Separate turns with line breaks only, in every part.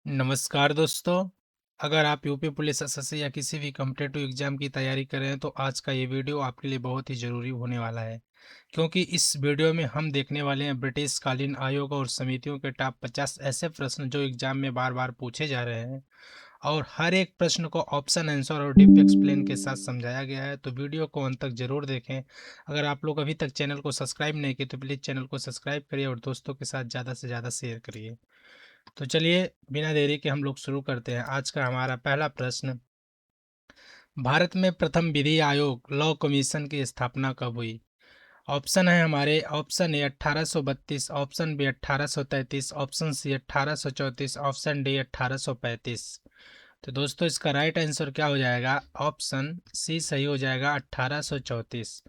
नमस्कार दोस्तों। अगर आप यूपी पुलिस एसएससी या किसी भी कॉम्पिटिटिव एग्जाम की तैयारी कर रहे हैं तो आज का ये वीडियो आपके लिए बहुत ही ज़रूरी होने वाला है, क्योंकि इस वीडियो में हम देखने वाले हैं ब्रिटिश कालीन आयोग और समितियों के टॉप 50 ऐसे प्रश्न जो एग्जाम में बार बार पूछे जा रहे हैं और हर एक प्रश्न को ऑप्शन आंसर और डीप एक्सप्लेन के साथ समझाया गया है। तो वीडियो को अंत तक जरूर देखें। अगर आप लोग अभी तक चैनल को सब्सक्राइब नहीं किए तो प्लीज़ चैनल को सब्सक्राइब करिए और दोस्तों के साथ ज़्यादा से ज़्यादा शेयर करिए। तो चलिए, बिना देरी के हम लोग शुरू करते हैं। आज का हमारा पहला प्रश्न, भारत में प्रथम विधि आयोग लॉ कमीशन की स्थापना कब हुई? ऑप्शन है हमारे, option A 1832, option B 1833, option C 1834, option D 1835। तो दोस्तों इसका राइट आंसर क्या हो जाएगा? ऑप्शन सी सही हो जाएगा, 1834।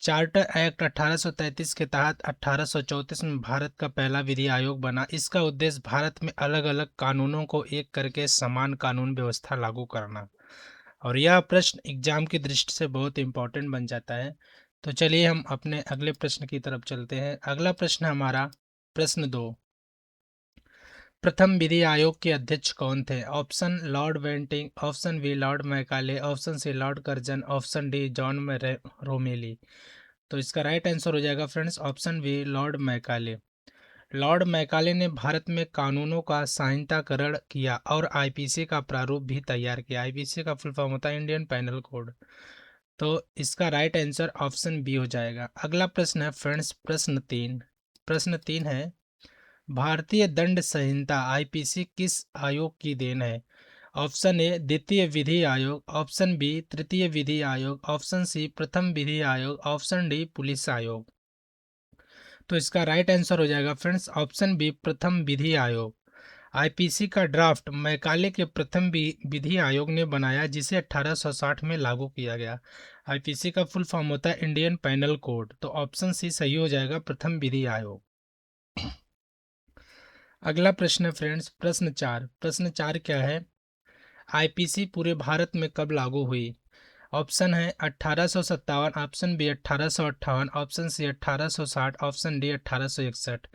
चार्टर एक्ट 1833 के तहत 1834 में भारत का पहला विधि आयोग बना। इसका उद्देश्य भारत में अलग अलग कानूनों को एक करके समान कानून व्यवस्था लागू करना। और यह प्रश्न एग्जाम की दृष्टि से बहुत इंपॉर्टेंट बन जाता है। तो चलिए हम अपने अगले प्रश्न की तरफ चलते हैं। अगला प्रश्न हमारा प्रश्न 2, प्रथम विधि आयोग के अध्यक्ष कौन थे? Option Lord Bentinck, option B Lord Macaulay, option C Lord Curzon, option D John Romilly. तो इसका राइट आंसर हो जाएगा friends option B Lord Macaulay. Lord Macaulay ने भारत में कानूनों का संहिताकरण किया और आईपीसी का प्रारूप भी तैयार किया। आईपीसी का फुल फॉर्म होता है इंडियन पैनल कोड। तो इसका राइट आंसर ऑप्शन बी हो जाएगा। अगला प्रश्न है फ्रेंड्स प्रश्न 3 है, भारतीय दंड संहिता आईपीसी किस आयोग की देन है? ऑप्शन ए द्वितीय विधि आयोग, ऑप्शन बी तृतीय विधि आयोग, ऑप्शन सी प्रथम विधि आयोग, ऑप्शन डी पुलिस आयोग। तो इसका राइट आंसर हो जाएगा फ्रेंड्स ऑप्शन बी प्रथम विधि आयोग। आईपीसी का ड्राफ्ट मैकाले के प्रथम विधि आयोग ने बनाया, जिसे 1860 में लागू किया गया। आईपीसी का फुल फॉर्म होता है इंडियन पैनल कोड। तो ऑप्शन सी सही हो जाएगा, प्रथम विधि आयोग। अगला प्रश्न है फ्रेंड्स प्रश्न 4 क्या है? आईपीसी पूरे भारत में कब लागू हुई? ऑप्शन है 1857, option B 1858, option C 1860, option D 1861।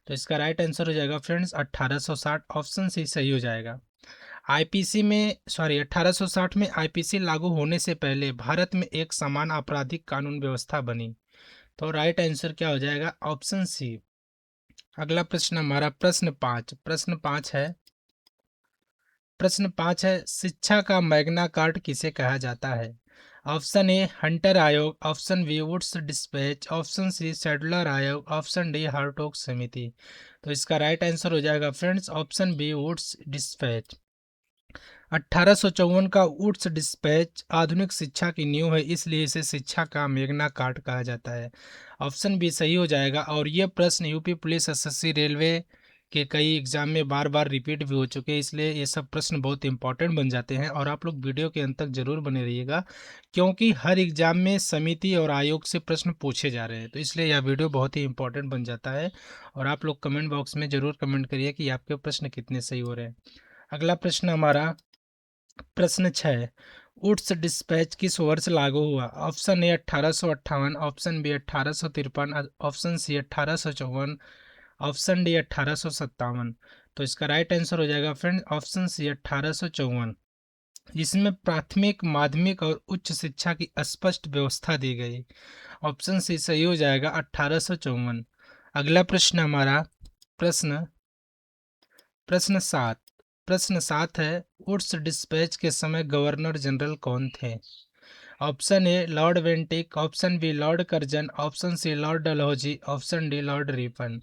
तो इसका राइट आंसर हो जाएगा फ्रेंड्स 1860, ऑप्शन सी सही हो जाएगा। आईपीसी में 1860 में आईपीसी लागू होने से पहले भारत में एक समान आपराधिक कानून व्यवस्था बनी। तो राइट आंसर क्या हो जाएगा? Option C. अगला प्रश्न हमारा प्रश्न 5 है, शिक्षा का मैग्ना कार्ट किसे कहा जाता है? ऑप्शन ए हंटर आयोग, option B woods dispatch, option C Sadler आयोग, ऑप्शन डी हार्टोग समिति। तो इसका राइट आंसर हो जाएगा friends option B woods dispatch. 1854 का वुड्स डिस्पैच आधुनिक शिक्षा की नींव है, इसलिए इसे शिक्षा का मैग्ना कार्ट कहा जाता है। ऑप्शन बी सही हो जाएगा। और ये प्रश्न यूपी पुलिस एसएससी रेलवे के कई एग्जाम में बार बार रिपीट भी हो चुके हैं, इसलिए ये सब प्रश्न बहुत इंपॉर्टेंट बन जाते हैं। और आप लोग वीडियो के अंत तक जरूर बने रहिएगा, क्योंकि हर एग्जाम में समिति और आयोग से प्रश्न पूछे जा रहे हैं, तो इसलिए यह वीडियो बहुत ही इंपॉर्टेंट बन जाता है। और आप लोग कमेंट बॉक्स में जरूर कमेंट करिए कि आपके प्रश्न कितने सही हो रहे हैं। अगला प्रश्न हमारा प्रश्न 6, वुड्स डिस्पैच किस वर्ष लागू हुआ? Option A 1858, option B 1853, option C 1854, option D 1857। तो इसका राइट आंसर हो जाएगा फ्रेंड ऑप्शन सी 1854, जिसमें प्राथमिक माध्यमिक और उच्च शिक्षा की स्पष्ट व्यवस्था दी गई। ऑप्शन सी सही हो जाएगा 1854। अगला प्रश्न हमारा प्रश्न प्रश्न 7 प्रश्न 7 है, वुड्स डिस्पैच के समय गवर्नर जनरल कौन थे? Option A Lord Bentinck, option B Lord Curzon, option C Lord Dalhousie, option D Lord Ripon.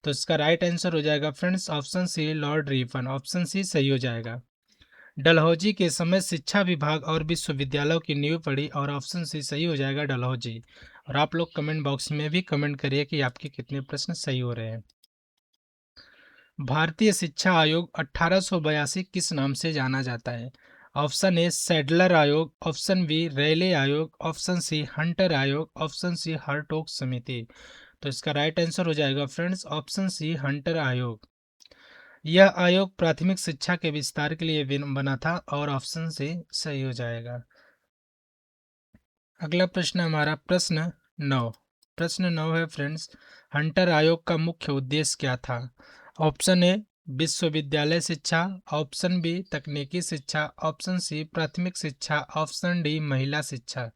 तो इसका राइट आंसर हो जाएगा friends option C Lord Ripon. Option C सही हो जाएगा। डलहौजी के समय शिक्षा विभाग और विश्वविद्यालयों की नींव पड़ी, और ऑप्शन सी सही हो जाएगा डलहौजी। और आप लोग कमेंट बॉक्स में भी कमेंट करिए कि आपके कितने प्रश्न सही हो रहे हैं। भारतीय शिक्षा आयोग 1882 किस नाम से जाना जाता है? ऑप्शन ए सैडलर आयोग, ऑप्शन बी रेले आयोग, ऑप्शन सी हंटर आयोग, ऑप्शन सी हार्टोग समिति। तो इसका राइट आंसर हो जाएगा फ्रेंड्स ऑप्शन सी हंटर आयोग। यह आयोग प्राथमिक शिक्षा के विस्तार के लिए बना था, और ऑप्शन सी सही हो जाएगा। अगला प्रश्न हमारा प्रश्न 9 है फ्रेंड्स, हंटर आयोग का मुख्य उद्देश्य क्या था? ऑप्शन ए विश्वविद्यालय शिक्षा, ऑप्शन बी तकनीकी शिक्षा, ऑप्शन सी प्राथमिक शिक्षा, ऑप्शन डी महिला शिक्षा।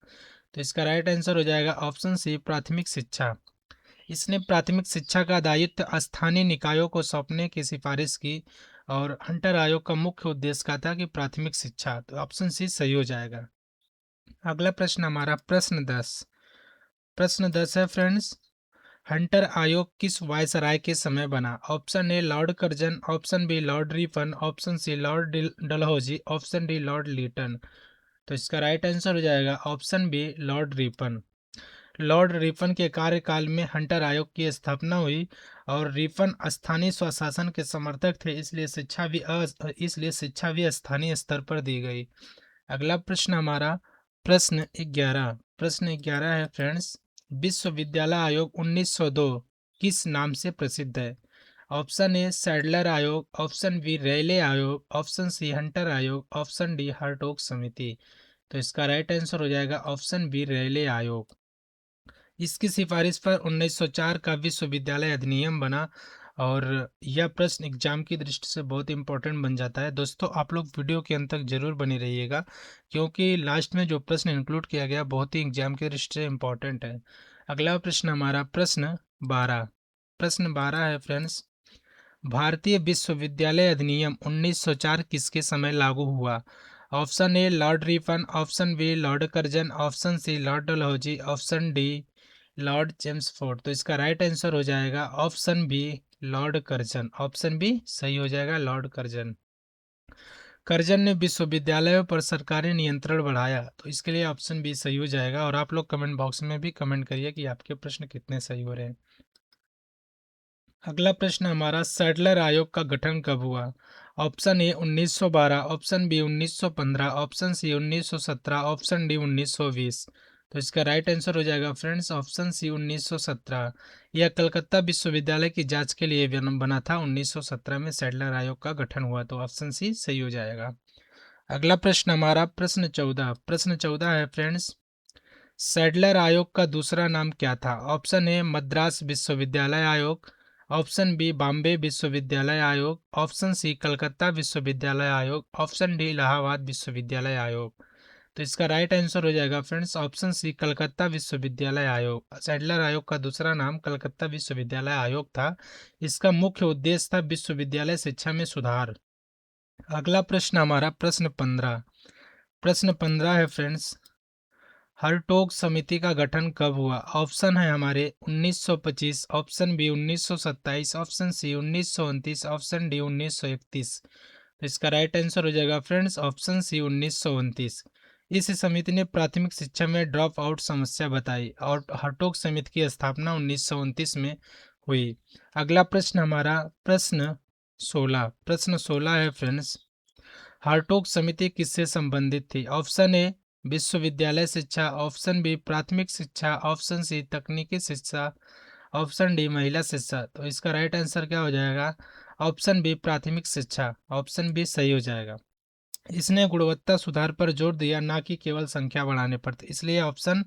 तो इसका राइट आंसर हो जाएगा ऑप्शन सी प्राथमिक शिक्षा। इसने प्राथमिक शिक्षा का दायित्व स्थानीय निकायों को सौंपने की सिफारिश की और हंटर आयोग का मुख्य उद्देश्य का था कि प्राथमिक शिक्षा। तो ऑप्शन सी सही हो जाएगा। अगला प्रश्न हमारा प्रश्न 10 है फ्रेंड्स। हंटर आयोग किस वायसराय के समय बना? Option A Lord Curzon, option B Lord Ripon, option C Lord Dalhousie, option D Lord Lytton. तो इसका राइट आंसर हो जाएगा option B Lord Ripon. Lord Ripon के कार्यकाल में हंटर आयोग की स्थापना हुई और रिपन स्थानीय स्वशासन के समर्थक थे, इसलिए शिक्षा भी स्थानीय स्तर पर दी गई। अगला प्रश्न हमारा प्रश्न 11 है फ्रेंड्स। विश्वविद्यालय आयोग 1902 किस नाम से प्रसिद्ध है? ऑप्शन ए सैडलर आयोग, ऑप्शन बी रेले आयोग, ऑप्शन सी हंटर आयोग, ऑप्शन डी हार्टोग समिति। तो इसका राइट आंसर हो जाएगा ऑप्शन बी रेले आयोग। इसकी सिफारिश पर 1904 का विश्वविद्यालय अधिनियम बना और यह प्रश्न एग्जाम की दृष्टि से बहुत इंपॉर्टेंट बन जाता है। दोस्तों आप लोग वीडियो के अंत तक जरूर बने रहिएगा, क्योंकि लास्ट में जो प्रश्न इंक्लूड किया गया बहुत ही एग्जाम की दृष्टि से इंपॉर्टेंट है। अगला प्रश्न हमारा प्रश्न 12 है फ्रेंड्स। भारतीय विश्वविद्यालय अधिनियम 1904 किसके समय लागू हुआ? Option A Lord Ripon, option B Lord Curzon, option C Lord Dalhousie, option D Lord Chelmsford. तो इसका राइट आंसर हो जाएगा option B Lord Curzon. Option B सही हो जाएगा लॉर्ड कर्जन। कर्जन ने विश्वविद्यालयों पर सरकारी नियंत्रण बढ़ाया, तो इसके लिए ऑप्शन बी सही हो जाएगा। और आप लोग कमेंट बॉक्स में भी कमेंट करिए कि आपके प्रश्न कितने सही हो रहे हैं। अगला प्रश्न हमारा सैडलर आयोग का गठन कब हुआ? Option A 1912, option B 1915, option C 1917, option D 1920। तो इसका राइट आंसर हो जाएगा फ्रेंड्स ऑप्शन सी 1917। यह कलकत्ता विश्वविद्यालय की जांच के लिए बना था। 1917 में सैडलर आयोग का गठन हुआ, तो ऑप्शन सी सही हो जाएगा। अगला प्रश्न हमारा प्रश्न 14 है फ्रेंड्स। सैडलर आयोग का दूसरा नाम क्या था? ऑप्शन ए मद्रास विश्वविद्यालय आयोग, ऑप्शन बी बॉम्बे विश्वविद्यालय आयोग, ऑप्शन सी कलकत्ता विश्वविद्यालय आयोग, ऑप्शन डी इलाहाबाद विश्वविद्यालय आयोग। तो इसका राइट आंसर हो जाएगा फ्रेंड्स ऑप्शन सी कलकत्ता विश्वविद्यालय आयोग। सैडलर आयोग का दूसरा नाम कलकत्ता विश्वविद्यालय आयोग था। इसका मुख्य उद्देश्य था विश्वविद्यालय शिक्षा में सुधार। अगला प्रश्न हमारा प्रश्न 15 है फ्रेंड्स। हरटोग समिति का गठन कब हुआ? ऑप्शन है हमारे 1925, option B 1927, option C 1929, option D 1931। तो इसका राइट आंसर हो जाएगा फ्रेंड्स ऑप्शन सी 1929। इस समिति ने प्राथमिक शिक्षा में ड्रॉप आउट समस्या बताई और हरटोग समिति की स्थापना 1929 में हुई। अगला प्रश्न हमारा प्रश्न 16 है फ्रेंड्स। हार्टोग समिति किससे संबंधित थी? ऑप्शन ए विश्वविद्यालय शिक्षा, ऑप्शन बी प्राथमिक शिक्षा, ऑप्शन सी तकनीकी शिक्षा, ऑप्शन डी महिला शिक्षा। तो इसका राइट आंसर क्या हो जाएगा? ऑप्शन बी प्राथमिक शिक्षा। ऑप्शन बी सही हो जाएगा। इसने गुणवत्ता सुधार पर जोर दिया, ना कि केवल संख्या बढ़ाने पर, तो इसलिए ऑप्शन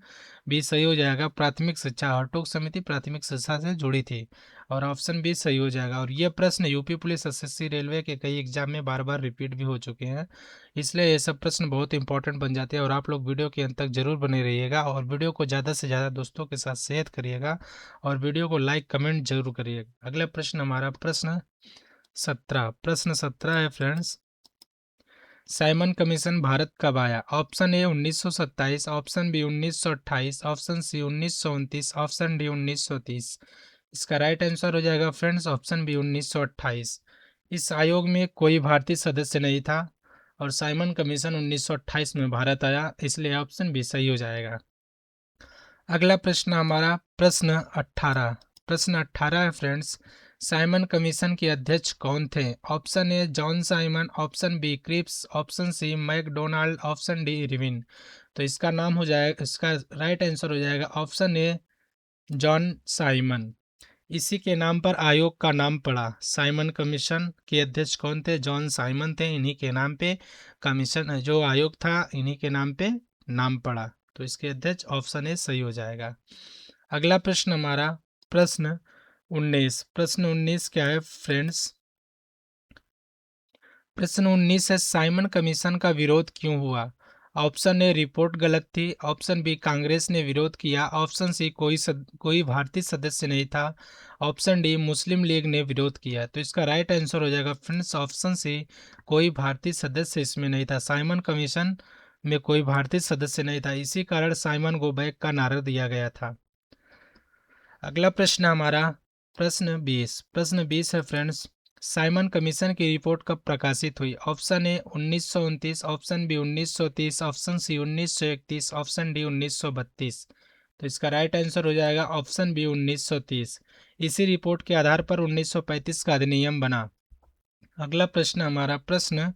बी सही हो जाएगा प्राथमिक शिक्षा। हरटोग समिति प्राथमिक शिक्षा से जुड़ी थी और ऑप्शन बी सही हो जाएगा। और ये प्रश्न यूपी पुलिस, एसएससी, रेलवे के कई एग्जाम में बार बार रिपीट भी हो चुके हैं, इसलिए ये सब प्रश्न बहुत इंपॉर्टेंट बन जाते हैं। और आप लोग वीडियो के अंत तक जरूर बने रहिएगा और वीडियो को ज़्यादा से ज़्यादा दोस्तों के साथ शेयर करिएगा और वीडियो को लाइक कमेंट जरूर करिएगा। अगला प्रश्न हमारा प्रश्न 17 है फ्रेंड्स। साइमन कमीशन भारत कब आया? Option A 1927, option B 1928, option C 1929, option D 1930। इसका राइट आंसर हो जाएगा फ्रेंड्स ऑप्शन बी 1928। इस आयोग में कोई भारतीय सदस्य नहीं था और साइमन कमीशन 1928 में भारत आया, इसलिए ऑप्शन बी सही हो जाएगा। अगला प्रश्न हमारा प्रश्न 18 है फ्रेंड्स। साइमन कमीशन के अध्यक्ष कौन थे? Option A John Simon, option B Cripps, option C MacDonald, option D Irwin. तो इसका राइट आंसर हो जाएगा ऑप्शन ए जॉन साइमन। इसी के नाम पर आयोग का नाम पड़ा। साइमन कमीशन के अध्यक्ष कौन थे? जॉन साइमन थे। इन्हीं के नाम पे कमीशन जो आयोग था, इन्हीं के नाम पे नाम पड़ा, तो इसके अध्यक्ष ऑप्शन ए सही हो जाएगा। अगला प्रश्न हमारा प्रश्न 19 क्या है फ्रेंड्स। प्रश्न 19 है, साइमन कमीशन का विरोध क्यों हुआ? ऑप्शन ए, रिपोर्ट गलत थी। ऑप्शन बी, कांग्रेस ने विरोध किया। ऑप्शन सी, कोई भारतीय सदस्य नहीं था। ऑप्शन डी, मुस्लिम लीग ने विरोध किया। तो इसका राइट आंसर हो जाएगा फ्रेंड्स ऑप्शन सी, कोई भारतीय सदस्य इसमें नहीं था। साइमन कमीशन में कोई भारतीय सदस्य नहीं था, इसी कारण साइमन गो बैक का नारा दिया गया था। अगला प्रश्न हमारा प्रश्न 20 है फ्रेंड्स, साइमन कमीशन की रिपोर्ट कब प्रकाशित हुई? Option A 1929, option B 1930, option C 1931, option D 1932। तो इसका राइट आंसर हो जाएगा ऑप्शन बी 1930। इसी रिपोर्ट के आधार पर 1935 का अधिनियम बना। अगला प्रश्न हमारा प्रश्न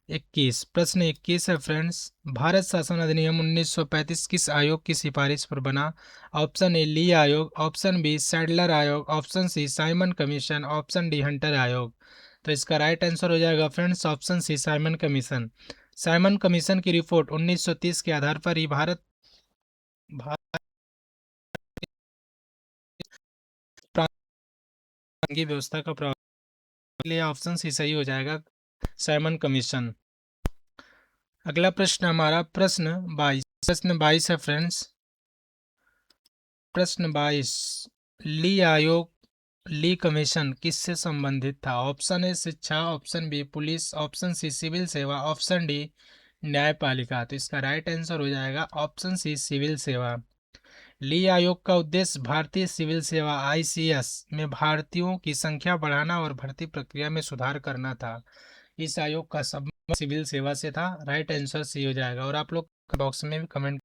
21 है फ्रेंड्स, भारत शासन अधिनियम 1935 किस आयोग की सिफारिश पर बना? ऑप्शन ए, ली आयोग। ऑप्शन बी, सैडलर आयोग। Option C, Simon commission. Option D, Hunter आयोग। तो इसका राइट आंसर हो जाएगा friends option C, Simon commission. Simon commission की रिपोर्ट 1930 के आधार पर ही भारत की व्यवस्था का प्रभाव लिए ऑप्शन सी सही हो जाएगा, साइमन कमीशन। अगला प्रश्न हमारा प्रश्न 22 है फ्रेंड्स, प्रश्न 22, ली आयोग ली कमीशन किससे संबंधित था? ऑप्शन ए, शिक्षा। Option B, police. Option C, civil सेवा। ऑप्शन डी, न्यायपालिका। तो इसका राइट आंसर हो जाएगा ऑप्शन सी, सिविल सेवा। ली आयोग का उद्देश्य भारतीय सिविल सेवा आईसीएस में भारतीयों की संख्या बढ़ाना और भर्ती प्रक्रिया में सुधार करना था। इस आयोग का संबंध सिविल सेवा से था। राइट आंसर सी हो जाएगा। और आप लोग बॉक्स में भी कमेंट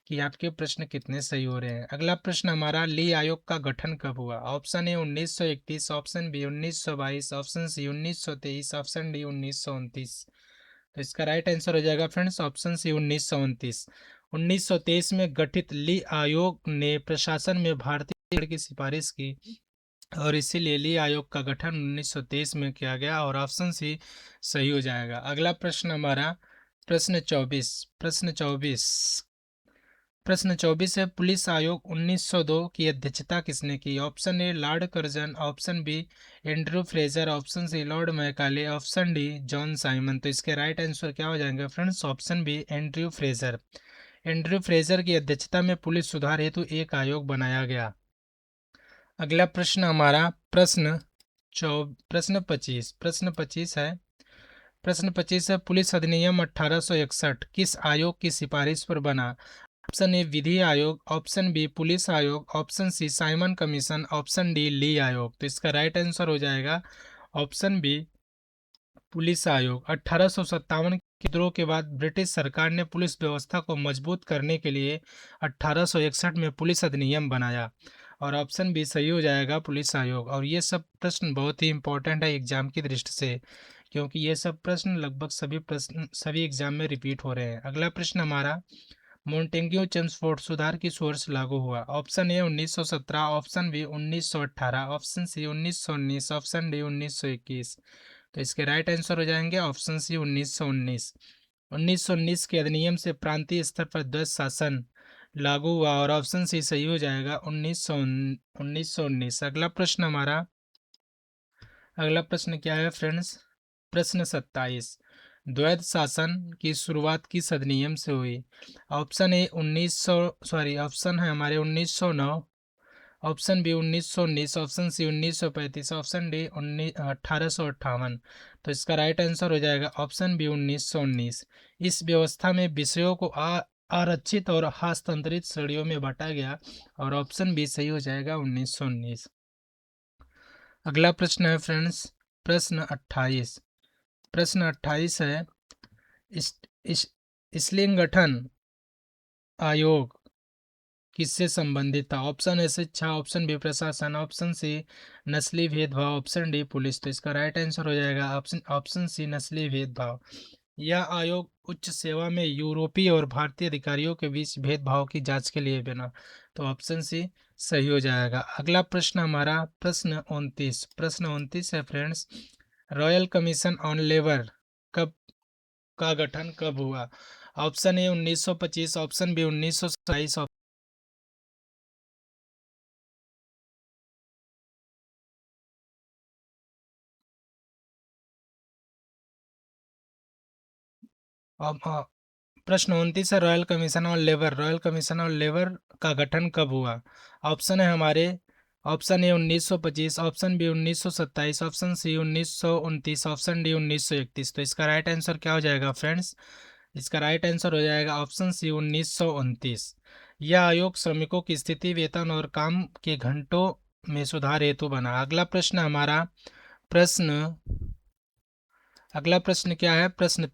कि आपके प्रश्न कितने सही हो रहे हैं। अगला प्रश्न हमारा, ली आयोग का गठन कब हुआ? Option A 1931, option B 1922, option C 1923, option D 1929। तो इसका राइट आंसर हो जाएगा फ्रेंड्स ऑप्शन सी 1929। 1923 में गठित ली आयोग ने प्रशासन में भारतीय की सिफारिश की और इसीलिए ली आयोग का गठन 1923 में किया गया और ऑप्शन सी सही हो जाएगा। अगला प्रश्न हमारा प्रश्न 24 प्रश्न 24 है, पुलिस आयोग 1902 की अध्यक्षता किसने की? Option A, Lord Curzon. Option B, Andrew Fraser. Option C, Lord Macaulay. Option D, John Simon. तो इसके राइट आंसर क्या हो जाएंगे friends option B, Andrew Fraser. Andrew Fraser की अध्यक्षता में पुलिस सुधार हेतु एक आयोग बनाया गया। अगला प्रश्न हमारा प्रश्न 25 है। प्रश्न 25 है, पुलिस अधिनियम 1861 किस आयोग की सिफारिश पर बना? ऑप्शन ए, विधि आयोग। ऑप्शन बी, पुलिस आयोग। Option C, Simon commission. Option D, Lee आयोग। तो इसका राइट आंसर हो जाएगा ऑप्शन बी, पुलिस आयोग। 1857 के विद्रोह के बाद ब्रिटिश सरकार ने पुलिस व्यवस्था को मजबूत करने के लिए 1861 में पुलिस अधिनियम बनाया और ऑप्शन बी सही हो जाएगा, पुलिस आयोग। और ये सब प्रश्न बहुत ही इंपॉर्टेंट है एग्जाम की दृष्टि से, क्योंकि ये सब प्रश्न लगभग सभी प्रश्न सभी एग्जाम में रिपीट हो रहे हैं। अगला प्रश्न हमारा, मोंटेग्यू चेम्सफोर्ड सुधार किस वर्ष लागू हुआ? Option A 1917, option B 1918, option C 1919, option D 1921। तो इसके राइट आंसर हो जाएंगे ऑप्शन सी 1919। 1919 के अधिनियम से प्रांतीय स्तर पर द्वैध शासन लागू हुआ और ऑप्शन सी सही हो जाएगा 1919। अगला प्रश्न क्या है फ्रेंड्स? प्रश्न 27, द्वैध शासन की शुरुआत किस अधिनियम से हुई? ऑप्शन ए 1900 सॉरी ऑप्शन है हमारे 1909, option B 1919, option C 1935, option D 1858। तो इसका राइट आंसर हो जाएगा ऑप्शन बी 1919। इस व्यवस्था में विषयों को आरक्षित और हस्तांतरित श्रेणियों में बांटा गया और ऑप्शन बी सही हो जाएगा 1919। अगला प्रश्न है फ्रेंड्स प्रश्न 28। प्रश्न 28 है, इस, इस, इसलिंग गठन आयोग किससे संबंधित था? ऑप्शन ए, शिक्षा। ऑप्शन बी, प्रशासन। ऑप्शन सी, नस्लीय भेदभाव। Option D, police. तो इसका राइट आंसर हो जाएगा ऑप्शन ऑप्शन सी, नस्लीय भेदभाव। यह आयोग उच्च सेवा में यूरोपीय और भारतीय अधिकारियों के बीच भेदभाव की जांच के लिए बना। तो ऑप्शन सी सही हो जाएगा। अगला प्रश्न हमारा प्रश्न 29 है friends, royal commission on labour कब का गठन कब हुआ? ऑप्शन ए 1925, ऑप्शन बी 1927, अब प्रश्न 29 है, royal commission on labour, royal commission on labour का गठन कब हुआ? ऑप्शन है हमारे, option A 1925, option B 1927, option C 1929, option D 1931। तो इसका राइट आंसर क्या हो जाएगा फ्रेंड्स? इसका राइट आंसर हो जाएगा ऑप्शन सी 1929। यह आयोग श्रमिकों की स्थिति, वेतन और काम के घंटों में सुधार हेतु बना। प्रश्न अगला प्रश्न क्या है? प्रश्न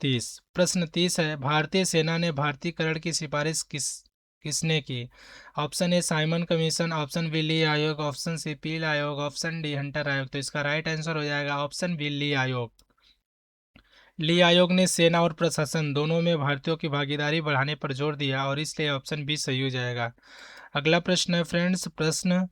30 है, भारतीय सेना ने भारतीयकरण की सिफारिश किसने की? Option A Simon commission, option B Lee आयोग, ऑप्शन सी पील आयोग, ऑप्शन डी हंटर आयोग। तो इसका राइट आंसर हो जाएगा ऑप्शन बी ली आयोग। ली आयोग ने सेना और प्रशासन दोनों में भारतीयों की भागीदारी बढ़ाने पर जोर दिया और इसलिए ऑप्शन बी सही हो जाएगा। अगला प्रश्न है फ्रेंड्स, प्रश्न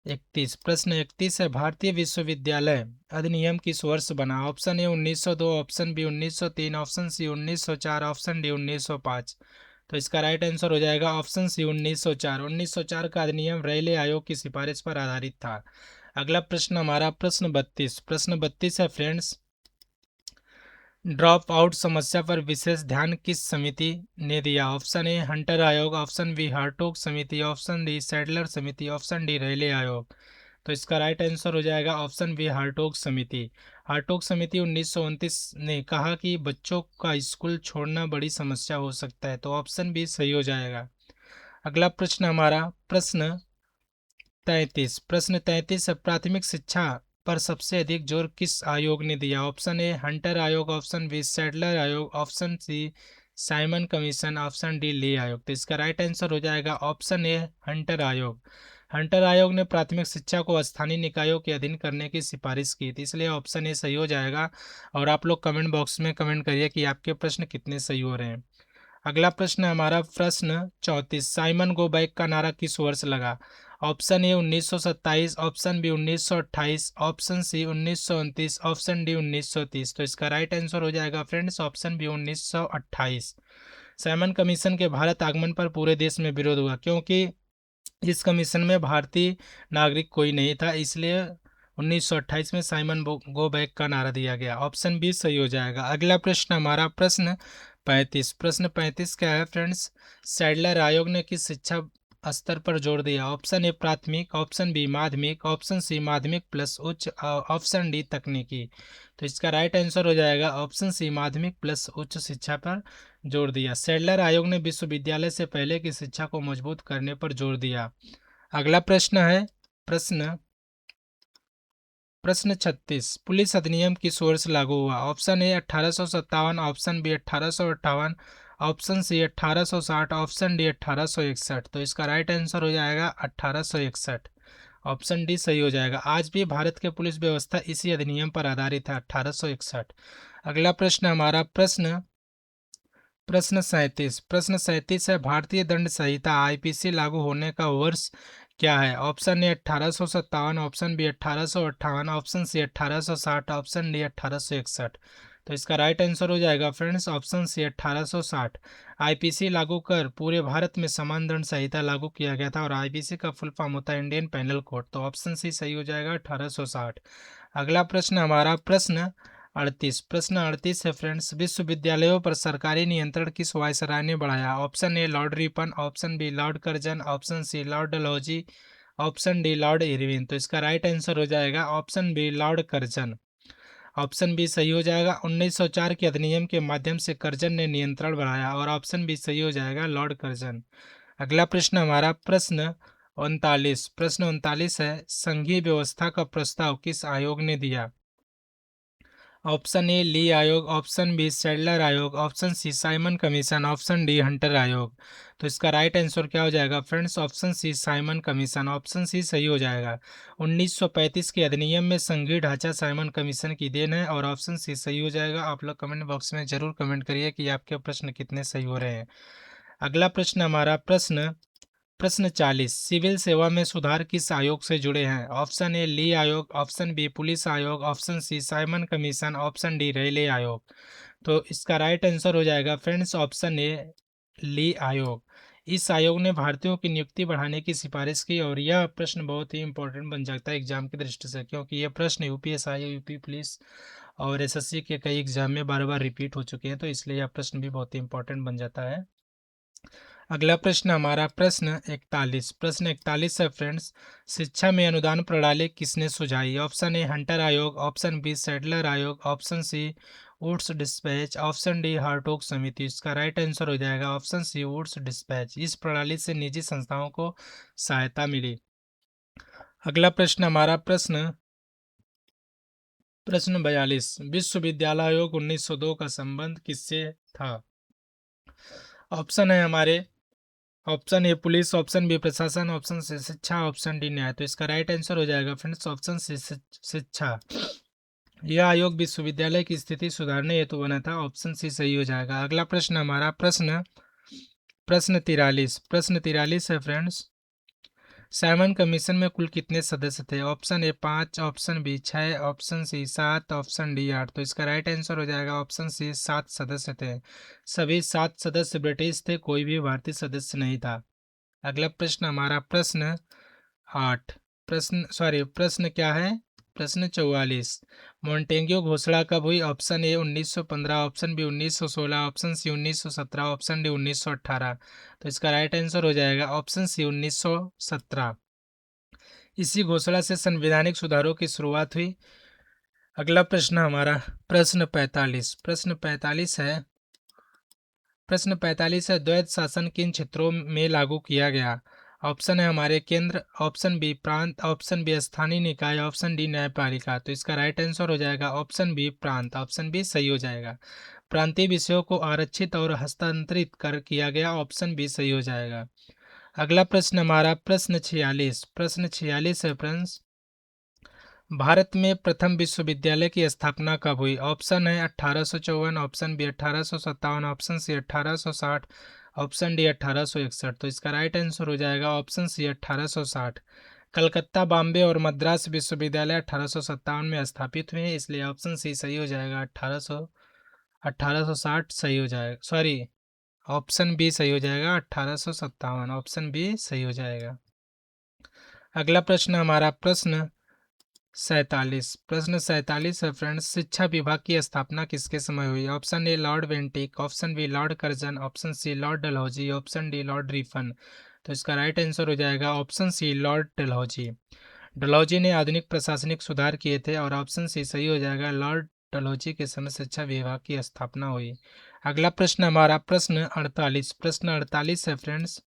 31 है, भारतीय विश्वविद्यालय अधिनियम किस वर्ष बना? Option A 1902, option B 1903, option C 1904, option D 1905। तो इसका राइट आंसर हो जाएगा ऑप्शन सी 1904। 1904 का अधिनियम रेलवे आयोग की सिफारिश पर आधारित था। अगला प्रश्न हमारा प्रश्न 32 है फ्रेंड्स, ड्रॉप आउट समस्या पर विशेष ध्यान किस समिति ने दिया? ऑप्शन ए हंटर आयोग, ऑप्शन बी हार्टोग समिति, ऑप्शन डी सैडलर समिति, ऑप्शन डी रेले आयोग। तो इसका राइट आंसर हो जाएगा ऑप्शन बी हार्टोग समिति। हार्टोग समिति 1929 ने कहा कि बच्चों का स्कूल छोड़ना बड़ी समस्या हो सकता है। तो ऑप्शन बी सही हो जाएगा। अगला प्रश्न हमारा प्रश्न 33 है, प्राथमिक शिक्षा पर सबसे अधिक जोर किस आयोग ने दिया? ऑप्शन ए हंटर आयोग, ऑप्शन बी सैडलर आयोग, option C Simon commission, option D Lee आयोग। तो इसका राइट आंसर हो जाएगा ऑप्शन ए हंटर आयोग। हंटर आयोग ने प्राथमिक शिक्षा को स्थानीय निकायों के अधीन करने की सिफारिश की थी, इसलिए ऑप्शन ए सही हो जाएगा। और आप लोग कमेंट बॉक्स में कमेंट करिए कि आपके प्रश्न कितने सही हो रहे हैं। अगला प्रश्न है हमारा प्रश्न 34, साइमन गो बैक का नारा किस वर्ष लगा? Option A 1927, option B 1928, option C 1929, option D 1930। तो इसका राइट आंसर हो जाएगा friends option B 1928। Simon commission के भारत आगमन पर पूरे देश में विरोध हुआ, क्योंकि इस कमीशन में भारतीय नागरिक कोई नहीं था, इसलिए 1928 में साइमन गो बैक का नारा दिया गया। ऑप्शन बी सही हो जाएगा। अगला प्रश्न हमारा प्रश्न 35 क्या है फ्रेंड्स, सैडलर आयोग ने किस शिक्षा स्तर पर जोर दिया? ऑप्शन ए प्राथमिक, ऑप्शन बी माध्यमिक, ऑप्शन सी माध्यमिक प्लस उच्च, ऑप्शन डी तकनीकी। तो इसका राइट आंसर हो जाएगा ऑप्शन सी माध्यमिक प्लस उच्च शिक्षा पर जोर दिया। सैडलर आयोग ने विश्वविद्यालय से पहले की शिक्षा को मजबूत करने पर जोर दिया। अगला प्रश्न है प्रश्न प्रश्न 36, पुलिस अधिनियम किस वर्ष लागू हुआ? Option A 1857, option B 1858, option C 1860, option D 1861। तो इसका राइट आंसर हो जाएगा 1861। ऑप्शन डी सही हो जाएगा। आज भी भारत के पुलिस व्यवस्था इसी अधिनियम पर आधारित है, 1861। अगला प्रश्न हमारा प्रश्न 37 है, भारतीय दंड संहिता आईपीसी लागू होने का वर्ष क्या है? Option A 1857, option B 1858, option C 1860, option D 1861। तो इसका राइट आंसर हो जाएगा फ्रेंड्स ऑप्शन सी 1860। आईपीसी लागू कर पूरे भारत में समान दंड संहिता लागू किया गया था और आईपीसी का फुल फॉर्म होता है इंडियन पेनल कोड। तो ऑप्शन सी सही हो जाएगा 1860। अगला प्रश्न हमारा प्रश्न 38 है फ्रेंड्स, विश्वविद्यालयों पर सरकारी नियंत्रण किस वायसराय ने बढ़ाया? Option A Lord Ripon, option B Lord Curzon, option C Lord Dalhousie, option D lord Irwin. तो इसका राइट आंसर हो जाएगा option B Lord Curzon. Option B सही हो जाएगा। 1904 के अधिनियम के माध्यम से कर्जन ने नियंत्रण बढ़ाया और ऑप्शन बी सही हो जाएगा लॉर्ड कर्जन। अगला प्रश्न हमारा प्रश्न 39 है, संघीय व्यवस्था का प्रस्ताव किस आयोग ने दिया? ऑप्शन ए ली आयोग, ऑप्शन बी सैडलर आयोग, option C Simon commission, option D Hunter आयोग। तो इसका राइट आंसर क्या हो जाएगा friends? Option C Simon commission. Option C सही हो जाएगा। 1935 के अधिनियम में संघीय ढांचा साइमन कमीशन की देन है और ऑप्शन सी सही हो जाएगा। आप लोग कमेंट बॉक्स में जरूर कमेंट करिए कि आपके प्रश्न कितने सही हो रहे हैं। अगला प्रश्न हमारा प्रश्न 40, सिविल सेवा में सुधार किस आयोग से जुड़े हैं? ऑप्शन ए ली आयोग, ऑप्शन बी पुलिस आयोग, option C Simon commission, option D railway आयोग। तो इसका राइट आंसर हो जाएगा फ्रेंड्स ऑप्शन ए ली आयोग। इस आयोग ने भारतीयों की नियुक्ति बढ़ाने की सिफारिश की और यह प्रश्न बहुत ही इंपॉर्टेंट बन जाता है एग्जाम की दृष्टि से, क्योंकि यह प्रश्न यूपीएसआई, यूपी पुलिस और एसएससी के कई एग्जाम में बार बार रिपीट हो चुके हैं, तो इसलिए यह प्रश्न भी बहुत ही इंपॉर्टेंट बन जाता है। अगला प्रश्न हमारा प्रश्न 41 है फ्रेंड्स। शिक्षा में अनुदान प्रणाली किसने सुझाई? ऑप्शन ए हंटर आयोग, ऑप्शन बी सैडलर आयोग, option C Woods dispatch, option D Hartog समिति। इसका राइट आंसर हो जाएगा ऑप्शन सी वुड्स डिस्पैच। इस प्रणाली से निजी संस्थाओं को सहायता मिली। अगला प्रश्न हमारा प्रश्न 42, विश्वविद्यालय आयोग 1902 का संबंध किससे था? ऑप्शन है हमारे, option A police, option B प्रशासन, ऑप्शन सी शिक्षा, ऑप्शन डी न्याय। तो इसका राइट आंसर हो जाएगा फ्रेंड्स ऑप्शन सी शिक्षा। यह आयोग विश्वविद्यालय की स्थिति सुधारने हेतु बना था। ऑप्शन सी सही हो जाएगा। अगला प्रश्न हमारा प्रश्न 43 है फ्रेंड्स। साइमन कमीशन में कुल कितने सदस्य थे? Option A 5, option B 6, option C 7, option D 8। तो इसका राइट आंसर हो जाएगा ऑप्शन सी 7 सदस्य थे। सभी 7 सदस्य ब्रिटिश थे, कोई भी भारतीय सदस्य नहीं था। अगला प्रश्न हमारा प्रश्न 8 प्रश्न क्या है? प्रश्न 44, मॉन्टेग्यू घोषणा कब हुई? Option A 1915, option B 1916, option C 1917, option D 1918। तो इसका राइट आंसर हो जाएगा ऑप्शन सी 1917। इसी घोषणा से संवैधानिक सुधारों की शुरुआत हुई। अगला प्रश्न हमारा प्रश्न 45 है द्वैध शासन किन क्षेत्रों में लागू किया गया? ऑप्शन है हमारे केंद्र, ऑप्शन बी प्रांत, ऑप्शन बी स्थानीय निकाय, ऑप्शन डी न्यायपालिका। तो इसका राइट आंसर हो जाएगा ऑप्शन बी प्रांत। ऑप्शन बी सही हो जाएगा। प्रांतीय विषयों को आरक्षित और हस्तांतरित कर किया गया। ऑप्शन बी सही हो जाएगा। अगला प्रश्न हमारा प्रश्न 46 है फ्रेंड्स। भारत में प्रथम विश्वविद्यालय की स्थापना कब हुई? ऑप्शन है 1854, option B 1857, option C 1860, option D 1861। तो इसका राइट आंसर हो जाएगा ऑप्शन सी 1860। कलकत्ता, बॉम्बे और मद्रास विश्वविद्यालय 1857 में स्थापित हुए हैं, इसलिए ऑप्शन सी सही हो जाएगा। 1860 सही हो जाएगा, सॉरी ऑप्शन बी सही हो जाएगा। 1857 ऑप्शन बी सही हो जाएगा। अगला प्रश्न हमारा प्रश्न 47 है फ्रेंड्स। शिक्षा विभाग की स्थापना किसके समय हुई? Option A Lord Bentinck, option B Lord Curzon, option C Lord Dalhousie, option D lord Ripon. तो इसका राइट आंसर हो जाएगा option C Lord Dalhousie. Dalhousie ने आधुनिक प्रशासनिक सुधार किए थे, और ऑप्शन सी सही हो जाएगा। लॉर्ड डलहौजी के समय शिक्षा विभाग की स्थापना हुई। अगला प्रश्न हमारा प्रश्न 48 है फ्रेंड्स।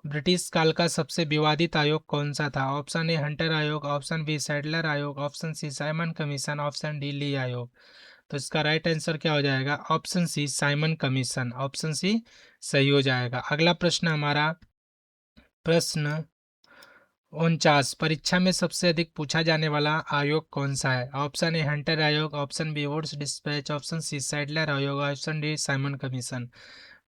ब्रिटिश काल का सबसे विवादित आयोग कौन सा था? ऑप्शन ए हंटर आयोग, ऑप्शन बी सैडलर आयोग, option C Simon commission, option D Lee आयोग। तो इसका राइट आंसर क्या हो जाएगा? Option C Simon commission. Option C सही हो जाएगा। अगला प्रश्न हमारा प्रश्न 49, परीक्षा में सबसे अधिक पूछा जाने वाला आयोग कौन सा है? ऑप्शन ए हंटर आयोग, option B woods dispatch, option C Sadler आयोग, ऑप्शन डी साइमन कमीशन।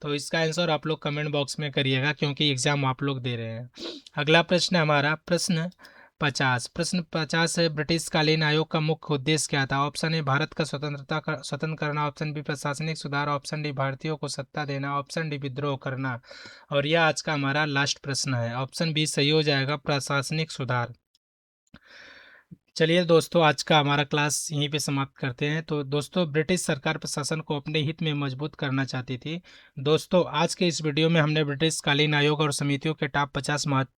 तो इसका आंसर आप लोग कमेंट बॉक्स में करिएगा, क्योंकि एग्जाम आप लोग दे रहे हैं। अगला प्रश्न हमारा प्रश्न 50 है। ब्रिटिशकालीन आयोग का मुख्य उद्देश्य क्या था? ऑप्शन ए भारत का स्वतंत्र करना, ऑप्शन बी प्रशासनिक सुधार, ऑप्शन डी भारतीयों को सत्ता देना, ऑप्शन डी विद्रोह करना। और यह आज का हमारा लास्ट प्रश्न है। ऑप्शन बी सही हो जाएगा, प्रशासनिक सुधार। चलिए दोस्तों, आज का हमारा क्लास यहीं पे समाप्त करते हैं। तो दोस्तों, ब्रिटिश सरकार प्रशासन को अपने हित में मजबूत करना चाहती थी। दोस्तों, आज के इस वीडियो में हमने ब्रिटिश कालीन आयोग और समितियों के टॉप 50 महत्वपूर्ण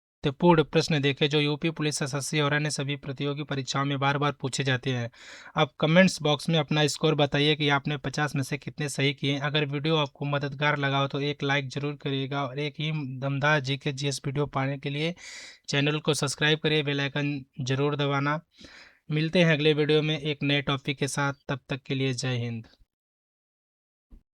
प्रश्न देखे, जो यूपी पुलिस, एसएससी और अन्य सभी प्रतियोगी परीक्षाओं में बार बार पूछे जाते हैं। आप कमेंट्स बॉक्स में अपना स्कोर बताइए कि आपने 50 में से कितने सही किए। अगर वीडियो आपको मददगार लगा हो तो एक लाइक जरूर करिएगा, और एक ही दमदार जीके जीएस वीडियो पाने के लिए चैनल को सब्सक्राइब करिए, बेल आइकन जरूर दबाना। मिलते हैं अगले वीडियो में एक नए टॉपिक के साथ। तब तक के लिए जय हिंद।